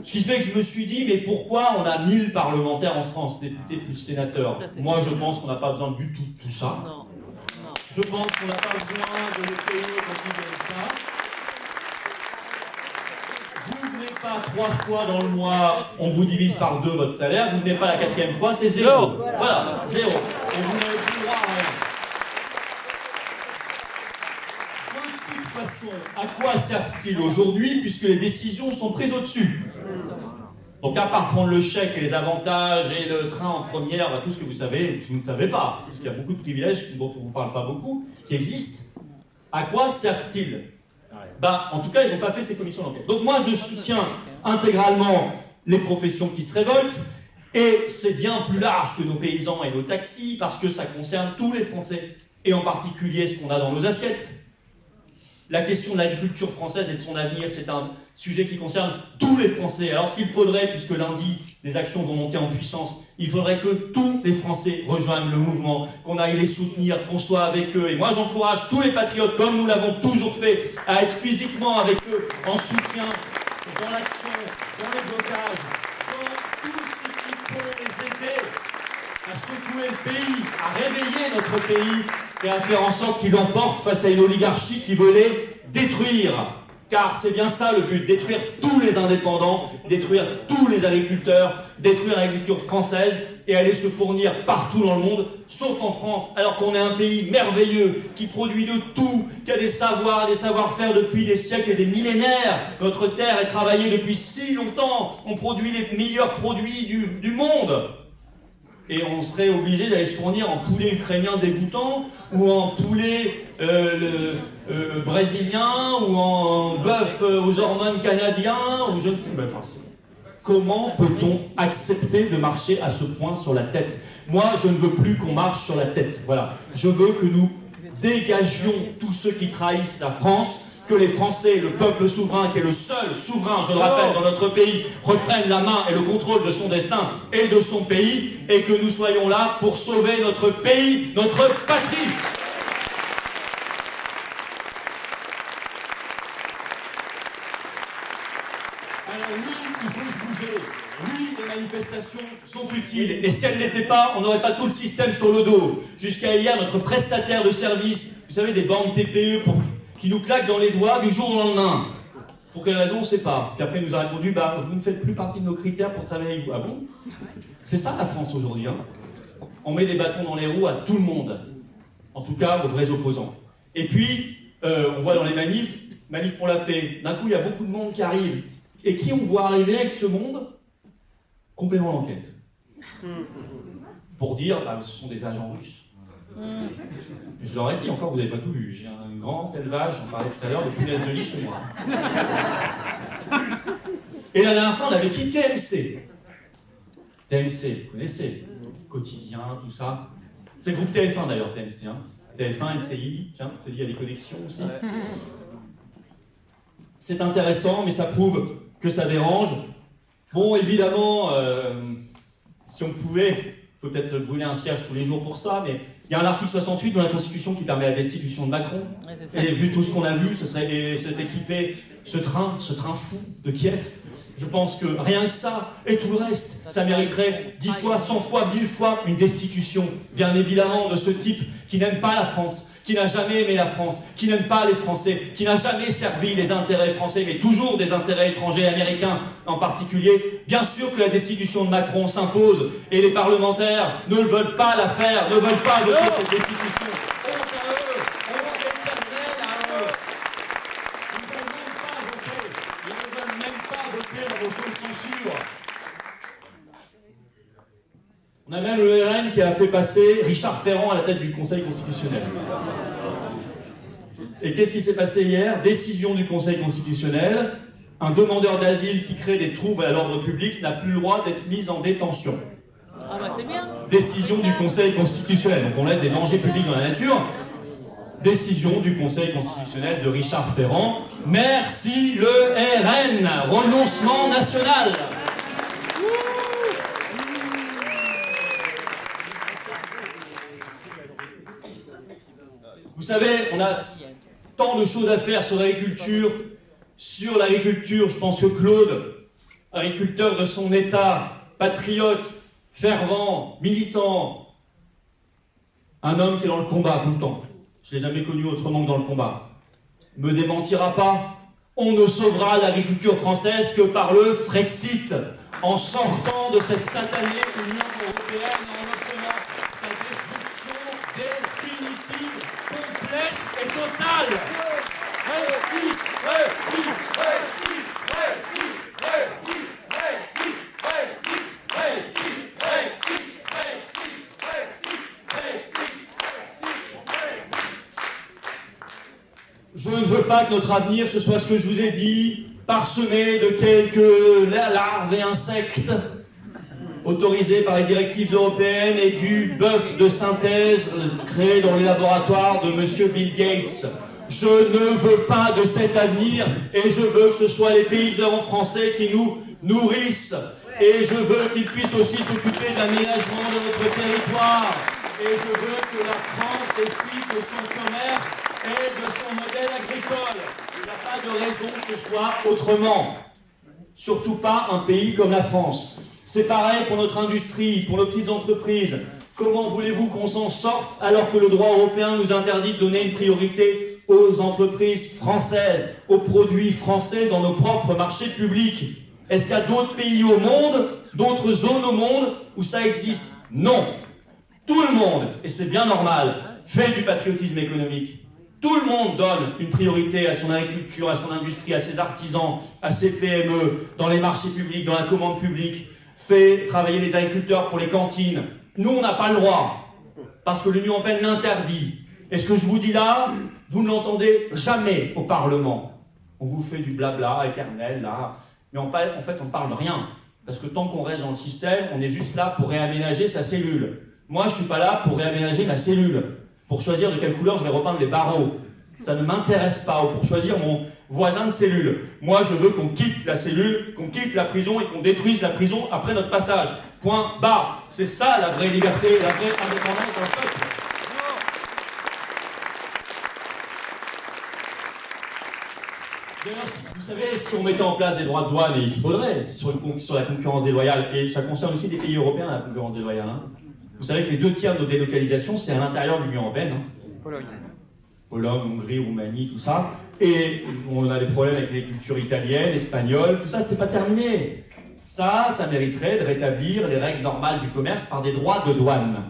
Ce qui fait que je me suis dit, mais pourquoi on a 1000 parlementaires en France, députés plus sénateurs? Moi, je pense qu'on n'a pas besoin du tout de tout ça. Je pense qu'on n'a pas besoin de les payer comme ça. Vous ne venez pas 3 fois dans le mois, on vous divise par 2 votre salaire. Vous ne venez pas la 4e fois, c'est 0. Voilà, 0. Et vous n'avez plus droit à rien. De toute façon, à quoi servent-ils aujourd'hui puisque les décisions sont prises au-dessus? Donc à part prendre le chèque et les avantages et le train en première, tout ce que vous savez, vous ne savez pas, parce qu'il y a beaucoup de privilèges dont on ne vous parle pas beaucoup, qui existent, à quoi servent-ils? En tout cas, ils n'ont pas fait ces commissions d'enquête. Donc moi, je soutiens intégralement les professions qui se révoltent, et c'est bien plus large que nos paysans et nos taxis, parce que ça concerne tous les Français, et en particulier ce qu'on a dans nos assiettes. La question de l'agriculture française et de son avenir, c'est un sujet qui concerne tous les Français. Alors ce qu'il faudrait, puisque lundi, les actions vont monter en puissance, il faudrait que tous les Français rejoignent le mouvement, qu'on aille les soutenir, qu'on soit avec eux. Et moi, j'encourage tous les patriotes, comme nous l'avons toujours fait, à être physiquement avec eux, en soutien, dans l'action, dans les blocages, dans tout ce qui peut les aider à secouer le pays, à réveiller notre pays, et à faire en sorte qu'il l'emporte face à une oligarchie qui veut les détruire. Car c'est bien ça le but, détruire tous les indépendants, détruire tous les agriculteurs, détruire l'agriculture française et aller se fournir partout dans le monde, sauf en France, alors qu'on est un pays merveilleux, qui produit de tout, qui a des savoirs et des savoir-faire depuis des siècles et des millénaires. Notre terre est travaillée depuis si longtemps, on produit les meilleurs produits du monde. Et on serait obligé d'aller se fournir en poulet ukrainien dégoûtant, ou en poulet brésilien, ou en bœuf aux hormones canadiens, ou je ne sais pas. Comment peut-on accepter de marcher à ce point sur la tête? Moi, je ne veux plus qu'on marche sur la tête. Voilà. Je veux que nous dégagions tous ceux qui trahissent la France, que les Français, le peuple souverain, qui est le seul souverain, je le rappelle, dans notre pays, reprennent la main et le contrôle de son destin et de son pays, et que nous soyons là pour sauver notre pays, notre patrie. Alors oui, il faut se bouger. Oui, les manifestations sont utiles. Et si elles n'étaient pas, on n'aurait pas tout le système sur le dos. Jusqu'à hier, notre prestataire de service, vous savez, des banques TPE qui nous claquent dans les doigts du jour au lendemain. Pour quelle raison, on ne sait pas. Puis après, il nous a répondu, vous ne faites plus partie de nos critères pour travailler avec vous. Ah bon? C'est ça la France aujourd'hui. Hein. On met des bâtons dans les roues à tout le monde. En tout cas, aux vrais opposants. Et puis, on voit dans les manifs pour la paix, d'un coup, il y a beaucoup de monde qui arrive. Et qui on voit arriver avec ce monde? Complément d'enquête. Pour dire, ce sont des agents russes. Je leur ai dit encore, vous n'avez pas tout vu. J'ai un grand élevage, j'en parlais tout à l'heure, de punaises de lit chez moi. Et la dernière fois, on avait qui? TMC. TMC, vous connaissez, Quotidien, tout ça. C'est le groupe TF1 d'ailleurs, TMC. Hein. TF1, LCI, tiens, c'est lié à des connexions aussi. C'est intéressant, mais ça prouve que ça dérange. Bon, évidemment, si on pouvait, il faut peut-être brûler un cierge tous les jours pour ça, mais il y a un article 68 dans la Constitution qui permet la destitution de Macron. Ouais, et vu tout ce qu'on a vu, ce serait cet équipé, ce train fou de Kiev. Je pense que rien que ça, et tout le reste, ça mériterait 10 fois, 100 fois, 1000 fois une destitution, bien évidemment, de ce type qui n'aime pas la France, qui n'a jamais aimé la France, qui n'aime pas les Français, qui n'a jamais servi les intérêts français, mais toujours des intérêts étrangers, américains en particulier. Bien sûr que la destitution de Macron s'impose, et les parlementaires ne veulent pas la faire, ne veulent pas voter cette destitution. On a même le RN qui a fait passer Richard Ferrand à la tête du Conseil constitutionnel. Et qu'est-ce qui s'est passé hier? Décision du Conseil constitutionnel. Un demandeur d'asile qui crée des troubles à l'ordre public n'a plus le droit d'être mis en détention. Ah bah c'est bien. Décision du Conseil constitutionnel. Donc on laisse des dangers publics dans la nature. Décision du Conseil constitutionnel de Richard Ferrand. Merci le RN. Renoncement national. Vous savez, on a tant de choses à faire sur l'agriculture. Sur l'agriculture, je pense que Claude, agriculteur de son état, patriote, fervent, militant, un homme qui est dans le combat tout le temps. Je ne l'ai jamais connu autrement que dans le combat. Me démentira pas. On ne sauvera l'agriculture française que par le Frexit, en sortant de cette satanée Union européenne et en obtenant sa destruction définitive, complète et totale. Frexit, Frexit, Frexit, Frexit, Frexit, Frexit, Frexit, Frexit, Frexit, Frexit, Frexit, Frexit, Frexit. Je ne veux pas que notre avenir ce soit ce que je vous ai dit, parsemé de quelques larves et insectes autorisés par les directives européennes et du bœuf de synthèse créé dans les laboratoires de monsieur Bill Gates. Je ne veux pas de cet avenir et je veux que ce soit les paysans français qui nous nourrissent. Et je veux qu'ils puissent aussi s'occuper de l'aménagement de notre territoire. Et je veux que la France décide de son commerce et de son modèle agricole. Il n'y a pas de raison que ce soit autrement. Surtout pas un pays comme la France. C'est pareil pour notre industrie, pour nos petites entreprises. Comment voulez-vous qu'on s'en sorte alors que le droit européen nous interdit de donner une priorité aux entreprises françaises, aux produits français dans nos propres marchés publics? Est-ce qu'il y a d'autres pays au monde, d'autres zones au monde où ça existe? Non. Tout le monde, et c'est bien normal, fait du patriotisme économique. Tout le monde donne une priorité à son agriculture, à son industrie, à ses artisans, à ses PME, dans les marchés publics, dans la commande publique, fait travailler les agriculteurs pour les cantines. Nous, on n'a pas le droit, parce que l'Union européenne l'interdit. Et ce que je vous dis là, vous ne l'entendez jamais au Parlement. On vous fait du blabla éternel, là. Mais en fait, on ne parle rien. Parce que tant qu'on reste dans le système, on est juste là pour réaménager sa cellule. Moi, je ne suis pas là pour réaménager ma cellule, pour choisir de quelle couleur je vais repeindre les barreaux. Ça ne m'intéresse pas, ou pour choisir mon voisin de cellule. Moi, je veux qu'on quitte la cellule, qu'on quitte la prison et qu'on détruise la prison après notre passage. Point barre. C'est ça la vraie liberté, la vraie indépendance d'un peuple. D'ailleurs, vous savez, si on mettait en place des droits de douane, et il faudrait, sur la concurrence déloyale, et ça concerne aussi des pays européens, la concurrence déloyale, hein. Vous savez que les 2/3 de nos délocalisations, c'est à l'intérieur de l'Union européenne. Hein. Pologne, Hongrie, Roumanie, tout ça. Et on a des problèmes avec les cultures italiennes, espagnoles, tout ça, c'est pas terminé. Ça mériterait de rétablir les règles normales du commerce par des droits de douane.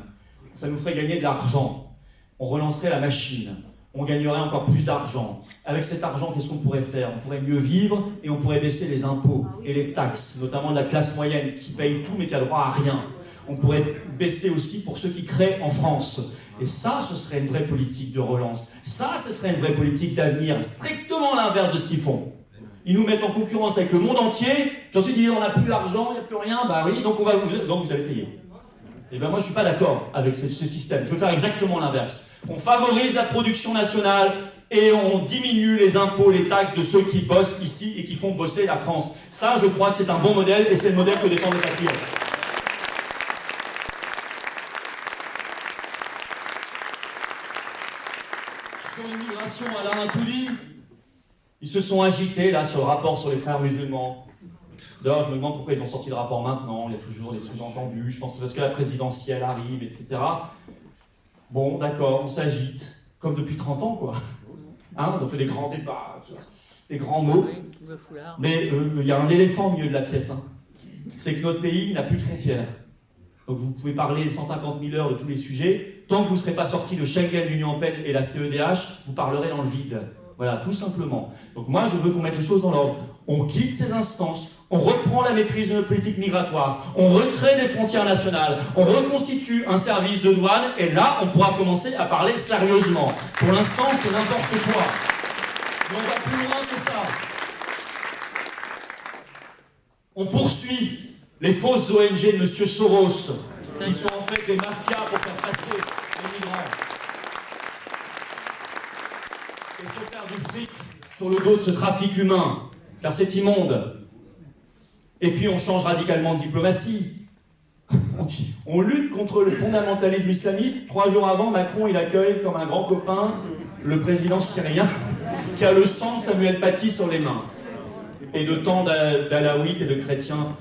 Ça nous ferait gagner de l'argent. On relancerait la machine. On gagnerait encore plus d'argent. Avec cet argent, qu'est-ce qu'on pourrait faire? On pourrait mieux vivre et on pourrait baisser les impôts et les taxes, notamment de la classe moyenne qui paye tout mais qui a droit à rien. On pourrait baisser aussi pour ceux qui créent en France. Et ça, ce serait une vraie politique de relance. Ça, ce serait une vraie politique d'avenir, strictement l'inverse de ce qu'ils font. ils nous mettent en concurrence avec le monde entier, puis ensuite ils disent on n'a plus d'argent, il n'y a plus rien, bah oui, donc vous allez payer. Et ben moi je ne suis pas d'accord avec ce système, je veux faire exactement l'inverse. On favorise la production nationale et on diminue les impôts, les taxes de ceux qui bossent ici et qui font bosser la France. Ça, je crois que c'est un bon modèle et c'est le modèle que défendent les patriotes. Sur l'immigration, Alain a tout dit. Ils se sont agités là sur le rapport sur les frères musulmans. D'ailleurs, je me demande pourquoi ils ont sorti le rapport maintenant, il y a toujours des sous-entendus, je pense que c'est parce que la présidentielle arrive, etc. Bon, d'accord, on s'agite, comme depuis 30 ans, quoi. Hein, on fait des grands débats, des grands mots. Mais il y a un éléphant au milieu de la pièce. Hein. C'est que notre pays n'a plus de frontières. Donc vous pouvez parler 150 000 heures de tous les sujets. Tant que vous ne serez pas sorti de Schengen, l'Union européenne et la CEDH, vous parlerez dans le vide. Voilà, tout simplement. Donc moi, je veux qu'on mette les choses dans l'ordre. On quitte ces instances, on reprend la maîtrise de notre politique migratoire, on recrée des frontières nationales, on reconstitue un service de douane, et là, on pourra commencer à parler sérieusement. Pour l'instant, c'est n'importe quoi. Mais on va plus loin que ça. On poursuit les fausses ONG de M. Soros, qui sont en fait des mafias pour faire passer les migrants. Et se faire du fric sur le dos de ce trafic humain, car c'est immonde. Et puis on change radicalement de diplomatie. On lutte contre le fondamentalisme islamiste. 3 jours avant, Macron il accueille comme un grand copain le président syrien qui a le sang de Samuel Paty sur les mains. Et de tant d'alaouites et de chrétiens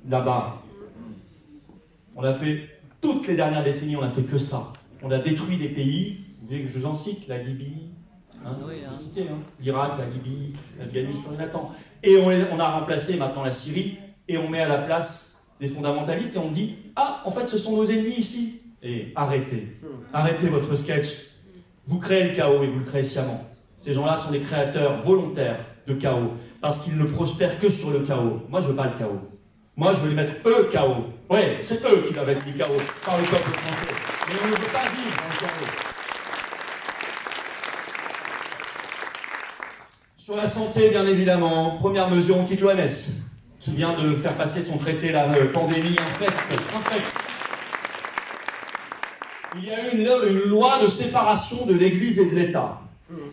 là-bas. On a fait, toutes les dernières décennies, on a fait que ça. On a détruit des pays, vous voyez que je vous en cite, la Libye, l'Irak, la Libye, l'Afghanistan, il attend. Et on a remplacé maintenant la Syrie, et on met à la place des fondamentalistes, et on dit « Ah, en fait, ce sont nos ennemis ici !» Et arrêtez votre sketch. Vous créez le chaos, et vous le créez sciemment. Ces gens-là sont des créateurs volontaires de chaos, parce qu'ils ne prospèrent que sur le chaos. Moi, je veux pas le chaos. Moi, je veux les mettre eux chaos. Ouais, c'est eux qui doivent être mis chaos par le peuple français. Mais on ne veut pas vivre dans le chaos. Sur la santé, bien évidemment, première mesure, on quitte l'OMS, qui vient de faire passer son traité, la pandémie, en fait. Il y a eu une loi de séparation de l'Église et de l'État.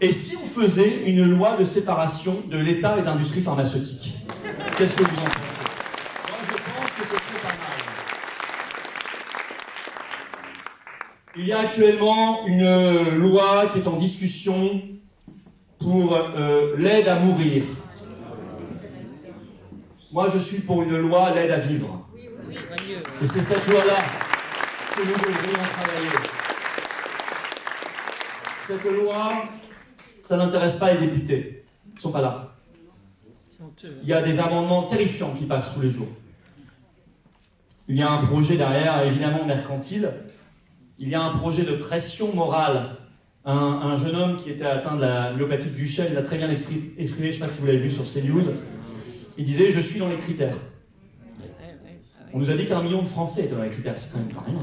Et si on faisait une loi de séparation de l'État et de l'industrie pharmaceutique? Qu'est-ce que vous en pensez? Moi, je pense que ce serait pas mal. Il y a actuellement une loi qui est en discussion pour l'aide à mourir. Moi, je suis pour une loi l'aide à vivre. Et c'est cette loi-là que nous devrions travailler. Cette loi, ça n'intéresse pas les députés. Ils ne sont pas là. Il y a des amendements terrifiants qui passent tous les jours. Il y a un projet derrière, évidemment mercantile. Il y a un projet de pression morale. Un jeune homme qui était atteint de la myopathie de Duchenne l'a très bien exprimé, je ne sais pas si vous l'avez vu sur CNews. Il disait « Je suis dans les critères ». On nous a dit qu'1 million de Français étaient dans les critères, c'est quand même pas rien.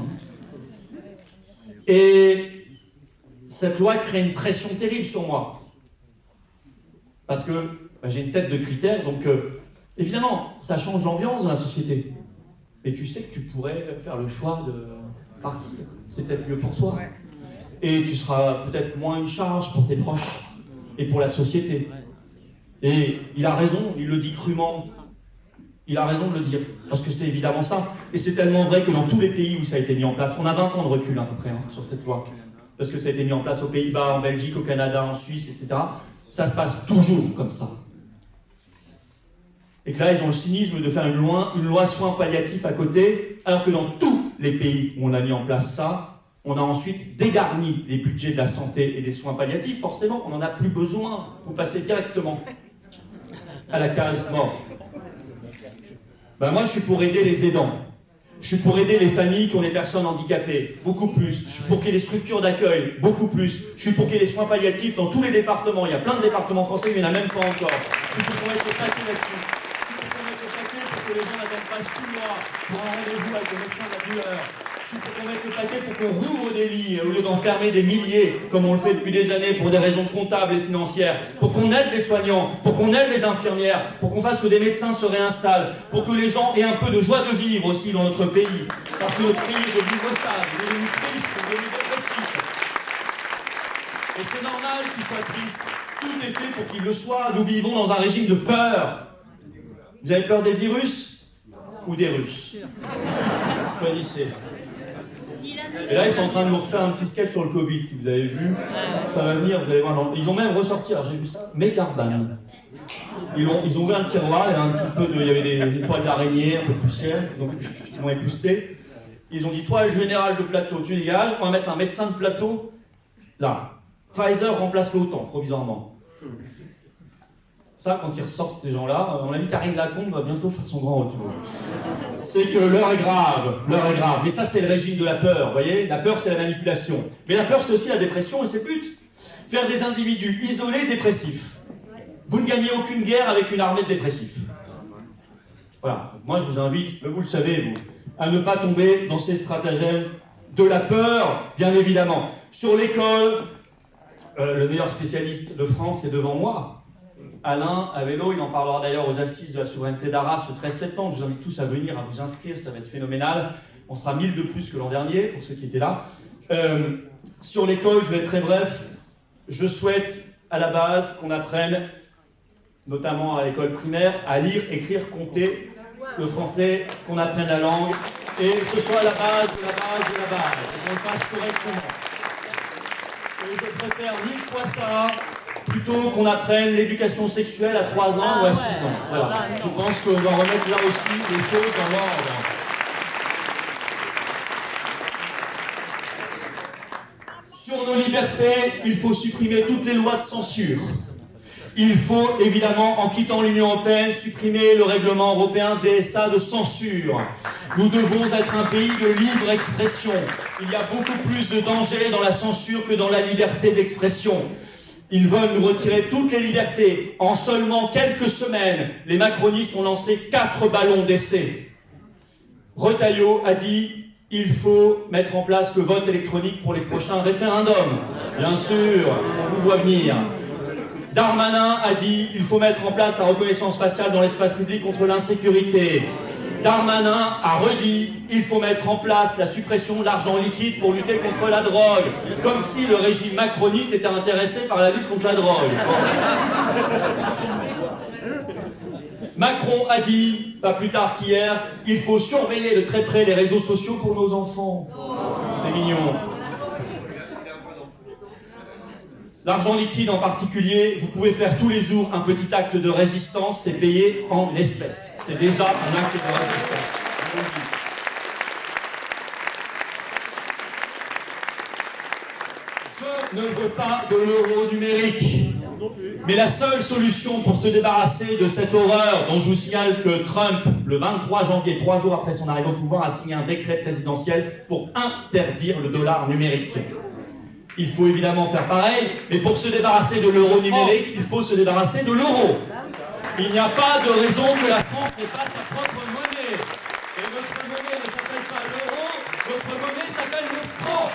Et cette loi crée une pression terrible sur moi. Parce que j'ai une tête de critères, donc évidemment, ça change l'ambiance dans la société. Et tu sais que tu pourrais faire le choix de partir. C'est peut-être mieux pour toi. Et tu seras peut-être moins une charge pour tes proches et pour la société. Et il a raison, il le dit crûment. Il a raison de le dire, parce que c'est évidemment ça. Et c'est tellement vrai que dans tous les pays où ça a été mis en place, on a 20 ans de recul à peu près sur cette loi. Parce que ça a été mis en place aux Pays-Bas, en Belgique, au Canada, en Suisse, etc. Ça se passe toujours comme ça. Et que là, ils ont le cynisme de faire une loi soins palliatifs à côté, alors que dans tous les pays où on a mis en place ça, on a ensuite dégarni les budgets de la santé et des soins palliatifs. Forcément, on n'en a plus besoin. Vous passez directement à la case mort. Ben moi, je suis pour aider les aidants. Je suis pour aider les familles qui ont des personnes handicapées, beaucoup plus. Je suis pour qu'il y ait des structures d'accueil, beaucoup plus. Je suis pour qu'il y ait des soins palliatifs dans tous les départements. Il y a plein de départements français, mais il n'y en a même pas encore. Je suis pour qu'on mette le paquet là-dessus. Je suis pour qu'on mette le paquet pour que les gens n'attendent pas 6 mois pour un rendez-vous avec le médecin de la douleur. Je suis pour qu'on mette le paquet pour qu'on rouvre des lits au lieu d'enfermer des milliers, comme on le fait depuis des années pour des raisons comptables et financières, pour qu'on aide les soignants, pour qu'on aide les infirmières, pour qu'on fasse que des médecins se réinstallent, pour que les gens aient un peu de joie de vivre aussi dans notre pays. Parce que notre pays est devenu maussade, est devenu triste, est devenu dépressif. Et c'est normal qu'il soit triste. Tout est fait pour qu'il le soit. Nous vivons dans un régime de peur. Vous avez peur des virus ou des Russes? Choisissez. Et là, ils sont en train de nous refaire un petit sketch sur le Covid, si vous avez vu. Ça va venir, vous allez voir. Ils ont même ressorti, alors j'ai vu ça, Mécarbane. Ils ont ouvert un tiroir, il y avait des poils d'araignée, un peu de poussière, ils ont épousté. Ils ont dit, toi, le général de plateau, tu dégages, on va mettre un médecin de plateau, là. Pfizer remplace l'OTAN, provisoirement. Ça, quand ils ressortent, ces gens-là, on a dit Karine Lacombe va bientôt faire son grand retour. C'est que l'heure est grave, l'heure est grave. Mais ça, c'est le régime de la peur, vous voyez? La peur, c'est la manipulation. Mais la peur, c'est aussi la dépression, et c'est le but. Faire des individus isolés, dépressifs. Vous ne gagnez aucune guerre avec une armée de dépressifs. Voilà. Moi, je vous invite, vous le savez, vous, à ne pas tomber dans ces stratagèmes de la peur, bien évidemment. Sur l'école, le meilleur spécialiste de France est devant moi. Alain, à vélo, il en parlera d'ailleurs aux assises de la souveraineté d'Arras le 13 septembre. Je vous invite tous à venir, à vous inscrire, ça va être phénoménal. On sera 1000 de plus que l'an dernier, pour ceux qui étaient là. Sur l'école, je vais être très bref. Je souhaite, à la base, qu'on apprenne, notamment à l'école primaire, à lire, écrire, compter le français, qu'on apprenne la langue, et que ce soit la base de la base de la base, et qu'on le fasse correctement. Et je préfère 1000 fois ça, plutôt qu'on apprenne l'éducation sexuelle à 3 ans ou à 6 ans. Voilà. Je pense qu'on va remettre là aussi les choses dans l'ordre. Sur nos libertés, il faut supprimer toutes les lois de censure. Il faut évidemment, en quittant l'Union européenne, supprimer le règlement européen DSA de censure. Nous devons être un pays de libre expression. Il y a beaucoup plus de danger dans la censure que dans la liberté d'expression. Ils veulent nous retirer toutes les libertés. En seulement quelques semaines, les macronistes ont lancé 4 ballons d'essai. Retailleau a dit « il faut mettre en place le vote électronique pour les prochains référendums ». Bien sûr, on vous voit venir. Darmanin a dit « il faut mettre en place la reconnaissance faciale dans l'espace public contre l'insécurité ». Darmanin a redit « il faut mettre en place la suppression de l'argent liquide pour lutter contre la drogue », comme si le régime macroniste était intéressé par la lutte contre la drogue. Macron a dit, pas plus tard qu'hier, « il faut surveiller de très près les réseaux sociaux pour nos enfants ». C'est mignon. L'argent liquide en particulier, vous pouvez faire tous les jours un petit acte de résistance, c'est payé en espèces. C'est déjà un acte de résistance. Je ne veux pas de l'euro numérique. Mais la seule solution pour se débarrasser de cette horreur, dont je vous signale que Trump, le 23 janvier, 3 jours après son arrivée au pouvoir, a signé un décret présidentiel pour interdire le dollar numérique. Il faut évidemment faire pareil, mais pour se débarrasser de l'euro numérique, il faut se débarrasser de l'euro. Il n'y a pas de raison que la France n'ait pas sa propre monnaie. Et notre monnaie ne s'appelle pas l'euro, notre monnaie s'appelle le franc.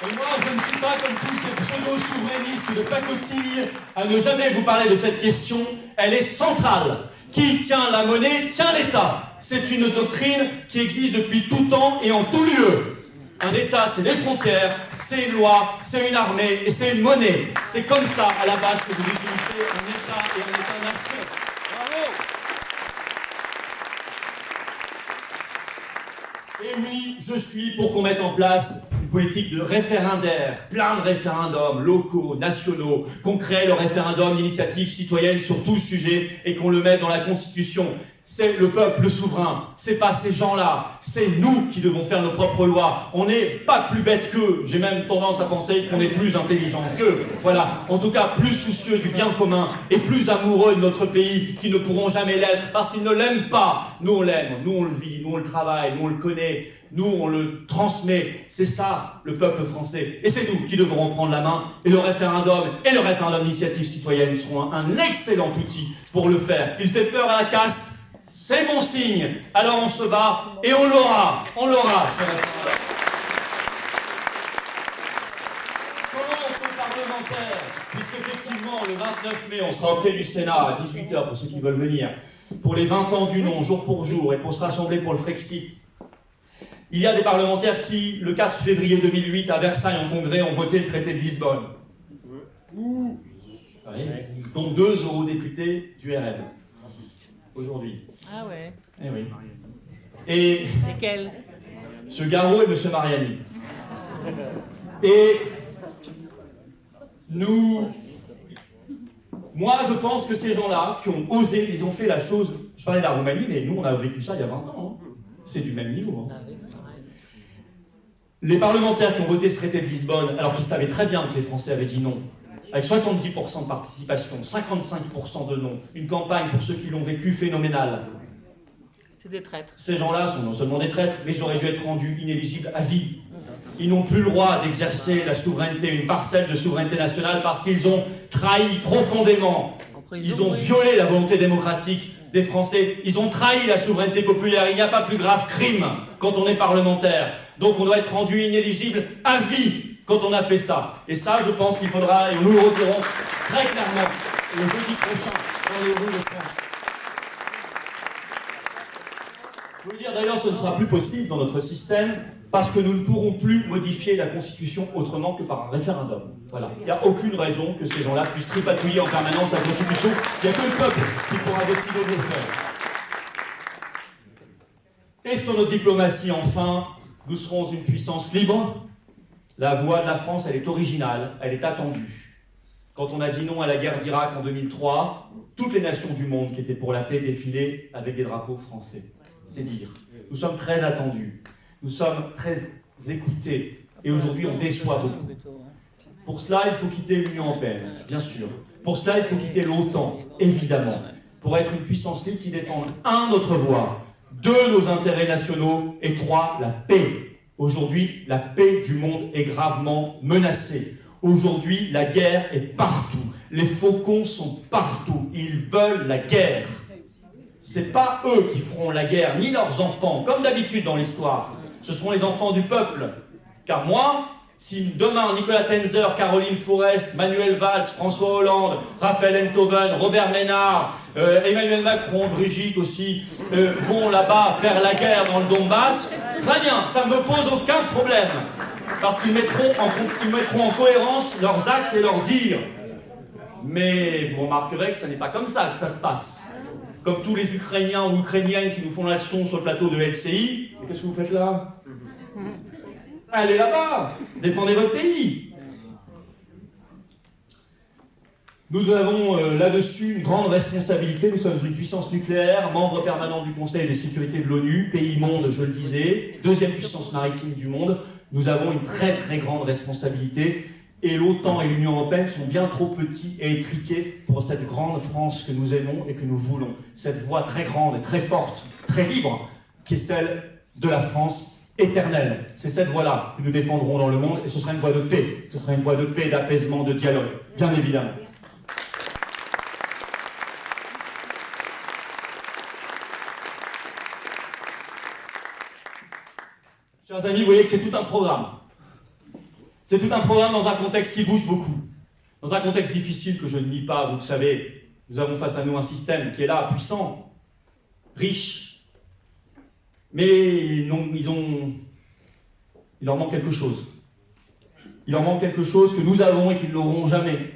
Et moi, je ne suis pas comme tous ces pseudo-souverainistes de pacotille à ne jamais vous parler de cette question. Elle est centrale. Qui tient la monnaie, tient l'État. C'est une doctrine qui existe depuis tout temps et en tout lieu. Un État, c'est des frontières, c'est une loi, c'est une armée et c'est une monnaie. C'est comme ça, à la base, que vous définissez un État et un État-nation. Bravo! Et oui, je suis pour qu'on mette en place une politique de référendaire, plein de référendums locaux, nationaux, qu'on crée le référendum d'initiative citoyenne sur tout sujet et qu'on le mette dans la Constitution. C'est le peuple souverain, c'est pas ces gens-là, c'est nous qui devons faire nos propres lois. On n'est pas plus bêtes qu'eux, j'ai même tendance à penser qu'on est plus intelligent qu'eux. Voilà, en tout cas plus soucieux du bien commun et plus amoureux de notre pays qui ne pourront jamais l'être parce qu'ils ne l'aiment pas. Nous on l'aime, nous on le vit, nous on le travaille, nous on le connaît, nous on le transmet. C'est ça le peuple français. Et c'est nous qui devrons prendre la main et le référendum d'initiative citoyenne seront un excellent outil pour le faire. Il fait peur à la caste. c'est bon signe. Alors on se bat et on l'aura. On l'aura. Comment on fait parlementaire, puisqu'effectivement, le 29 mai, on sera au pied du Sénat à 18h pour ceux qui veulent venir, pour les 20 ans du non, jour pour jour, et pour se rassembler pour le Frexit. Il y a des parlementaires qui, le 4 février 2008, à Versailles, en congrès, ont voté le traité de Lisbonne. Oui. Dont 2 eurodéputés du RN. Aujourd'hui. Ah ouais. Eh oui. Et lesquels? M. Garot et M. Mariani. Et moi je pense que ces gens-là qui ont osé, ils ont fait la chose, je parlais de la Roumanie, mais nous on a vécu ça il y a 20 ans. Hein. C'est du même niveau. Hein. Les parlementaires qui ont voté ce traité de Lisbonne, alors qu'ils savaient très bien que les Français avaient dit non, avec 70% de participation, 55% de non, une campagne pour ceux qui l'ont vécu phénoménale. C'est des traîtres. Ces gens-là sont non seulement des traîtres, mais ils auraient dû être rendus inéligibles à vie. Ils n'ont plus le droit d'exercer la souveraineté, une parcelle de souveraineté nationale, parce qu'ils ont trahi profondément. Ils ont violé la volonté démocratique des Français. Ils ont trahi la souveraineté populaire. Il n'y a pas plus grave crime quand on est parlementaire. Donc on doit être rendu inéligible à vie quand on a fait ça. Et ça, je pense qu'il faudra, et nous le retirons très clairement le jeudi prochain dans les rues de France. Je veux dire, d'ailleurs, ce ne sera plus possible dans notre système parce que nous ne pourrons plus modifier la Constitution autrement que par un référendum. Voilà. Il n'y a aucune raison que ces gens-là puissent tripatouiller en permanence la Constitution. Il n'y a que le peuple qui pourra décider de le faire. Et sur notre diplomatie, enfin, nous serons une puissance libre. La voix de la France, elle est originale, elle est attendue. Quand on a dit non à la guerre d'Irak en 2003, toutes les nations du monde qui étaient pour la paix défilaient avec des drapeaux français. C'est dire. Nous sommes très attendus, nous sommes très écoutés, et aujourd'hui on déçoit beaucoup. Pour cela, il faut quitter l'Union européenne, bien sûr. Pour cela, il faut quitter l'OTAN, évidemment. Pour être une puissance libre qui défende, 1, notre voix, 2, nos intérêts nationaux, et 3, la paix. Aujourd'hui, la paix du monde est gravement menacée. Aujourd'hui, la guerre est partout. Les faucons sont partout. Ils veulent la guerre. C'est pas eux qui feront la guerre, ni leurs enfants, comme d'habitude dans l'histoire. Ce seront les enfants du peuple. Car moi, si demain Nicolas Tenzer, Caroline Fourest, Manuel Valls, François Hollande, Raphaël Enthoven, Robert Ménard, Emmanuel Macron, Brigitte aussi, vont là-bas faire la guerre dans le Donbass, très bien, ça ne me pose aucun problème. Parce qu'ils mettront en cohérence leurs actes et leurs dires. Mais vous remarquerez que ce n'est pas comme ça que ça se passe. Comme tous les Ukrainiens ou Ukrainiennes qui nous font la leçon sur le plateau de LCI. Mais qu'est-ce que vous faites là? Allez là-bas, défendez votre pays. Nous avons là-dessus une grande responsabilité. Nous sommes une puissance nucléaire, membre permanent du Conseil de sécurité de l'ONU, pays monde, je le disais, 2e puissance maritime du monde. Nous avons une très très grande responsabilité. Et l'OTAN et l'Union européenne sont bien trop petits et étriqués pour cette grande France que nous aimons et que nous voulons. Cette voix très grande et très forte, très libre, qui est celle de la France éternelle. C'est cette voix-là que nous défendrons dans le monde, et ce sera une voix de paix. Ce sera une voix de paix, d'apaisement, de dialogue, bien évidemment. Chers amis, vous voyez que c'est tout un programme. C'est tout un programme dans un contexte qui bouge beaucoup. Dans un contexte difficile que je ne nie pas, vous le savez, nous avons face à nous un système qui est là, puissant, riche, mais il leur manque quelque chose. Il leur manque quelque chose que nous avons et qu'ils n'auront jamais.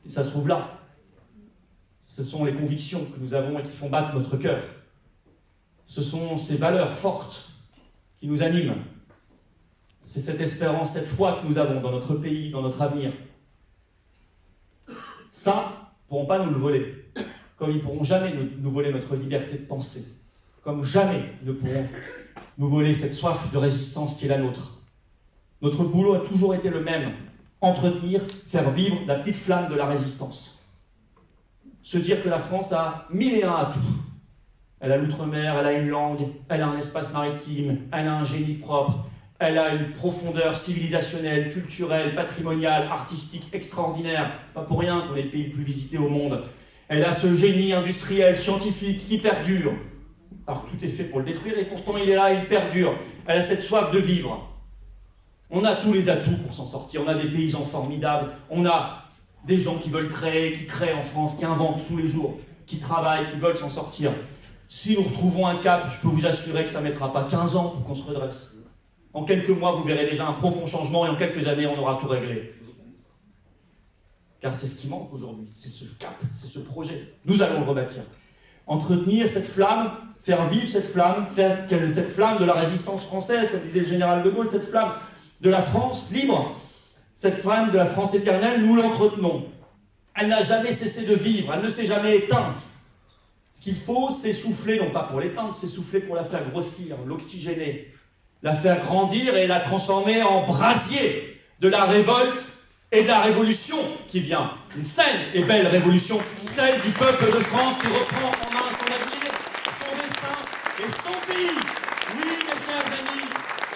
Et ça se trouve là. Ce sont les convictions que nous avons et qui font battre notre cœur. Ce sont ces valeurs fortes qui nous animent. C'est cette espérance, cette foi que nous avons dans notre pays, dans notre avenir. Ça, ils ne pourront pas nous le voler. Comme ils ne pourront jamais nous voler notre liberté de penser. Comme jamais ils ne pourront nous voler cette soif de résistance qui est la nôtre. Notre boulot a toujours été le même. Entretenir, faire vivre la petite flamme de la résistance. Se dire que la France a 1001 atouts. Elle a l'outre-mer, elle a une langue, elle a un espace maritime, elle a un génie propre. Elle a une profondeur civilisationnelle, culturelle, patrimoniale, artistique extraordinaire. Pas pour rien qu'on est le pays le plus visité au monde. Elle a ce génie industriel, scientifique qui perdure. Alors tout est fait pour le détruire et pourtant il est là, il perdure. Elle a cette soif de vivre. On a tous les atouts pour s'en sortir. On a des paysans formidables. On a des gens qui veulent créer, qui créent en France, qui inventent tous les jours, qui travaillent, qui veulent s'en sortir. Si nous retrouvons un cap, je peux vous assurer que ça ne mettra pas 15 ans pour qu'on se redresse. En quelques mois, vous verrez déjà un profond changement et en quelques années, on aura tout réglé. Car c'est ce qui manque aujourd'hui, c'est ce cap, c'est ce projet. Nous allons le rebâtir. Entretenir cette flamme, faire vivre cette flamme de la résistance française, comme disait le général de Gaulle, cette flamme de la France libre, cette flamme de la France éternelle, nous l'entretenons. Elle n'a jamais cessé de vivre, elle ne s'est jamais éteinte. Ce qu'il faut, c'est souffler, non pas pour l'éteindre, c'est souffler pour la faire grossir, l'oxygéner, la faire grandir et la transformer en brasier de la révolte et de la révolution qui vient. Une saine et belle révolution, celle du peuple de France qui reprend en main son avenir, son destin et son pays. Oui, mes chers amis,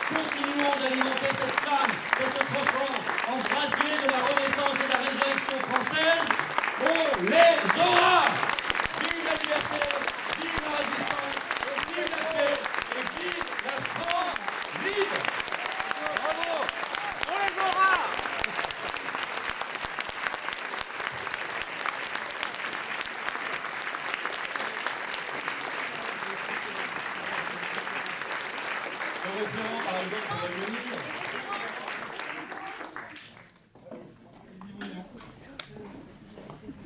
continuons d'alimenter cette flamme qui se transforme en brasier de la renaissance et de la résurrection française. On les aura! Vive la liberté, vive la résistance, et vive la paix, et vive la France libre! Bravo! On les aura! Le référent, par exemple, va venir.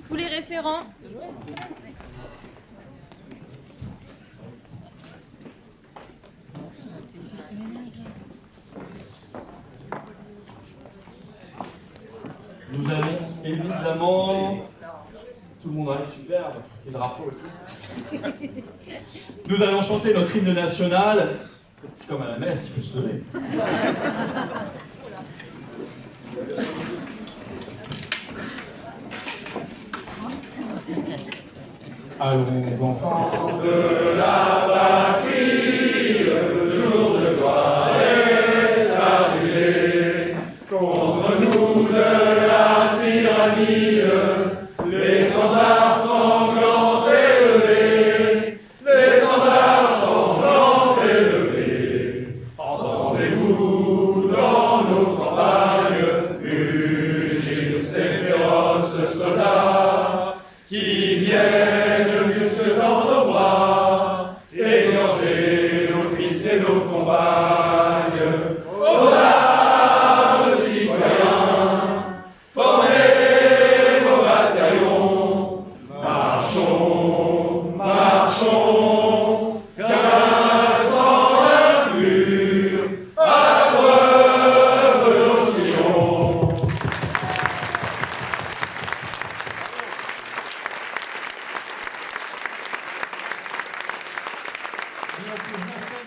Tous les référents. Nous allons évidemment... Tout le monde arrive, superbe, c'est le drapeau et tout. Nous allons chanter notre hymne national. C'est comme à la messe, il faut se lever. Allons enfants de la patrie, le jour de gloire est arrivé. Contre nous de la tyrannie, l'étendard sanglant élevé, l'étendard sanglant élevé. Entendez-vous dans nos campagnes, mugir ces féroces soldats qui viennent jusque dans nos bras, égorger nos fils et nos compagnes. Aux armes, citoyens, formez vos bataillons, marchons, marchons, car sans impur, à preuve de nos sillons. Bien sûr,